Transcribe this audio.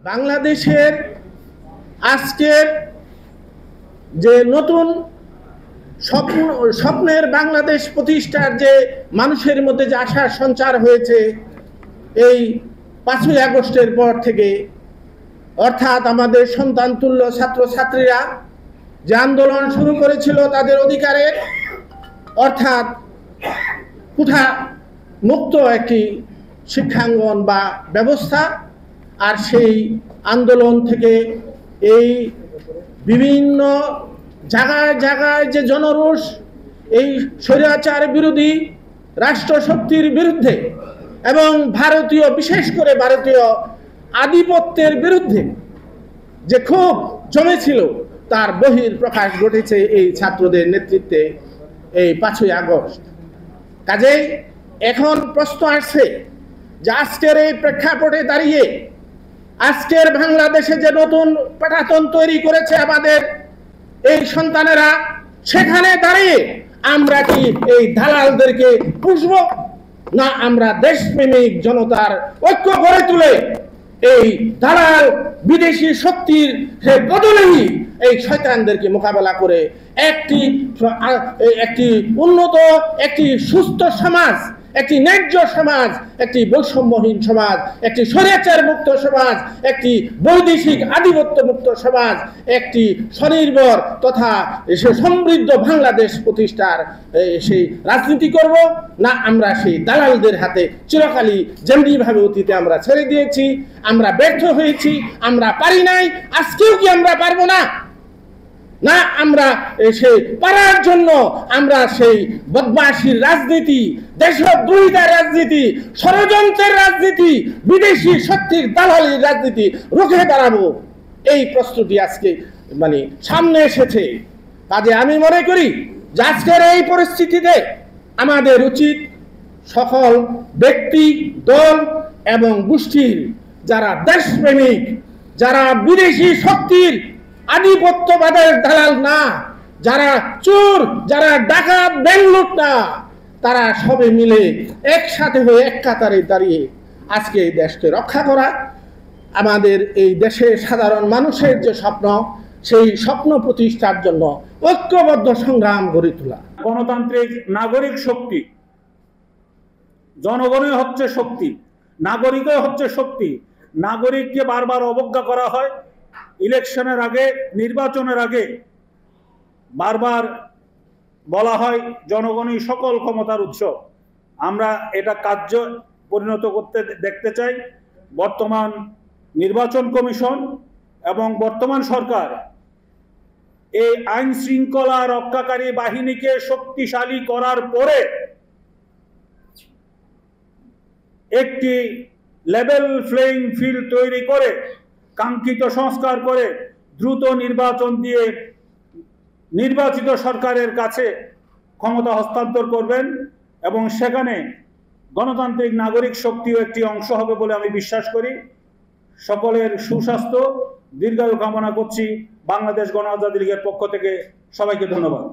বাংলাদেশের আজকের যে নতুন স্বপ্নের বাংলাদেশ প্রতিষ্ঠার যে মানুষের মধ্যে যে আশার সঞ্চার হয়েছে এই 5ই আগস্টের পর থেকে, অর্থাৎ আমাদের সন্তান তুল্য ছাত্রছাত্রীরা যে আন্দোলন শুরু করেছিল তাদের অধিকারের, অর্থাৎ কুঠা মুক্ত একটি শিক্ষাঙ্গন বা ব্যবস্থা, আর সেই আন্দোলন থেকে এই বিভিন্ন জায়গায় জায়গায় যে জনরোষ, এই স্বৈরাচার বিরোধী রাষ্ট্রশক্তির বিরুদ্ধে এবং ভারতীয়, বিশেষ করে ভারতীয় আধিপত্যের বিরুদ্ধে যে ক্ষোভ জমেছিল তার বহিঃপ্রকাশ ঘটেছে এই ছাত্রদের নেতৃত্বে এই 5ই আগস্ট। কাজেই এখন প্রশ্ন আসছে যে আজকের এই প্রেক্ষাপটে দাঁড়িয়ে আজকের বাংলাদেশে যে নতুন পাঠাতন তৈরি করেছে আমাদের এই সন্তানেরা, সেখানে দাঁড়িয়ে আমরা কি এই দালালদেরকে পুষব, না আমরা দেশপ্রেমিক জনতার ঐক্য গড়ে তুলে এই দালাল বিদেশি শক্তির বদলেই এই শয়তানদেরকে মোকাবেলা করে একটি উন্নত, একটি সুস্থ সমাজ, একটি ন্যায্য সমাজ, একটি বৈষম্যহীন সমাজ, একটি স্বৈরাচার মুক্ত সমাজ, একটি বৈদেশিক আধিপত্য মুক্ত সমাজ, একটি স্বনির্ভর তথা সমৃদ্ধ বাংলাদেশ প্রতিষ্ঠার সেই রাজনীতি করব, না আমরা সেই দালালদের হাতে চিরকালই যেমনিভাবে অতীতে আমরা ছেড়ে দিয়েছি, আমরা ব্যর্থ হয়েছি, আমরা পারি নাই, আজকেও কি আমরা পারবো না? না আমরা সেই পারার জন্য আমরা সেই বদমাশির রাজনীতি, দেশদ্রোহিতার রাজনীতি, ষড়যন্ত্রের রাজনীতি, বিদেশি শক্তির দালালির রাজনীতি রুখে দাঁড়াবো, এই প্রস্তুতি আজকে সামনে এসেছে। কাজে আমি মনে করি যে আজকের এই পরিস্থিতিতে আমাদের উচিত সকল ব্যক্তি, দল এবং গোষ্ঠীর যারা দেশপ্রেমিক, যারা বিদেশি শক্তির আধিপত্যবাদের দালাল না, যারা চোর, যারা ডাকাত, ব্যাংলুট না, তারা সবে মিলে একসাথে হয়ে এক কাতারে দাঁড়িয়ে আজকে এই দেশকে রক্ষা করা, আমাদের এই দেশের সাধারণ মানুষের যে স্বপ্ন, সেই স্বপ্ন প্রতিষ্ঠার জন্য ঐক্যবদ্ধ সংগ্রাম গড়ে তোলা। গণতান্ত্রিক নাগরিক শক্তি, জনগণই হচ্ছে শক্তি, নাগরিকই হচ্ছে শক্তি। নাগরিককে বারবার অবজ্ঞা করা হয়। ইলেকশনের আগে, নির্বাচনের আগে বারবার বলা হয় জনগণই সকল ক্ষমতার উৎস। আমরা এটা কার্য পরিণত করতে দেখতে চাই। বর্তমান নির্বাচন কমিশন এবং বর্তমান সরকার এই আইন শৃঙ্খলা রক্ষাকারী বাহিনীকে শক্তিশালী করার পরে একটি লেভেল প্লেইং ফিল্ড তৈরি করে, কাঙ্ক্ষিত সংস্কার করে দ্রুত নির্বাচন দিয়ে নির্বাচিত সরকারের কাছে ক্ষমতা হস্তান্তর করবেন এবং সেখানে গণতান্ত্রিক নাগরিক শক্তিও একটি অংশ হবে বলে আমি বিশ্বাস করি। সকলের সুস্বাস্থ্য, দীর্ঘায়ু কামনা করছি। বাংলাদেশ গণ আজাদী লীগের পক্ষ থেকে সবাইকে ধন্যবাদ।